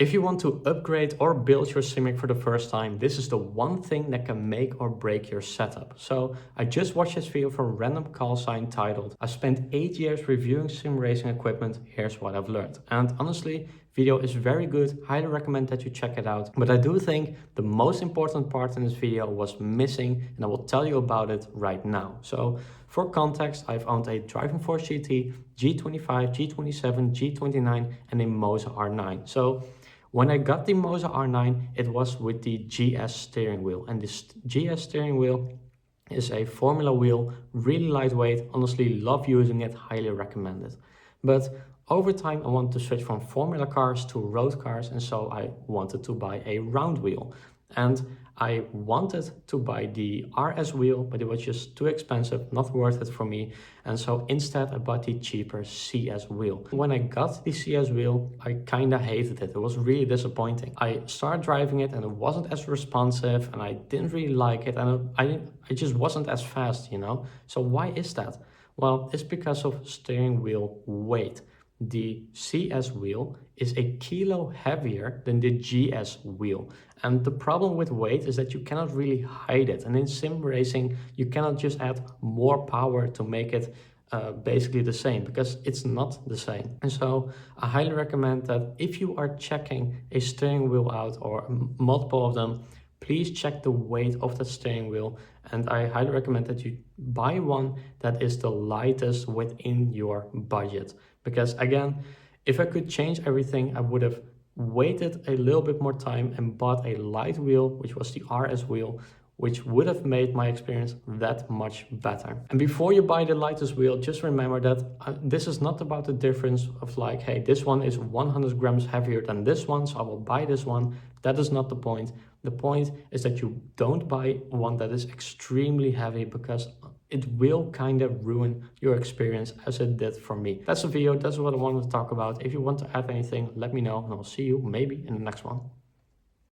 If you want to upgrade or build your sim rig for the first time, this is the one thing that can make or break your setup. So I just watched this video from Random Call Sign titled, I spent 8 years reviewing sim racing equipment, here's what I've learned. And honestly, video is very good, highly recommend that you check it out. But I do think the most important part in this video was missing, and I will tell you about it right now. So for context, I've owned a Driving Force GT, G25, G27, G29 and a Moza R9. So when I got the Moza R9, it was with the GS steering wheel, and this GS steering wheel is a formula wheel, really lightweight, honestly love using it, highly recommend it. But over time I wanted to switch from formula cars to road cars, and so I wanted to buy a round wheel. And I wanted to buy the RS wheel, but it was just too expensive, not worth it for me. And so instead I bought the cheaper CS wheel. When I got the CS wheel, I kind of hated it. It was really disappointing. I started driving it and it wasn't as responsive and I didn't really like it. And I just wasn't as fast, you know? So why is that? Well, it's because of steering wheel weight. The CS wheel is a kilo heavier than the GS wheel. And the problem with weight is that you cannot really hide it. And in sim racing, you cannot just add more power to make it basically the same, because it's not the same. And so I highly recommend that if you are checking a steering wheel out or multiple of them, please check the weight of the steering wheel. And I highly recommend that you buy one that is the lightest within your budget. Because again, if I could change everything, I would have waited a little bit more time and bought a light wheel, which was the RS wheel, which would have made my experience that much better. And before you buy the lightest wheel, just remember that this is not about the difference of like, hey, this one is 100 grams heavier than this one, so I will buy this one. That is not the point. The point is that you don't buy one that is extremely heavy, because it will kind of ruin your experience as it did for me. That's the video, that's what I wanted to talk about. If you want to add anything, let me know and I'll see you maybe in the next one.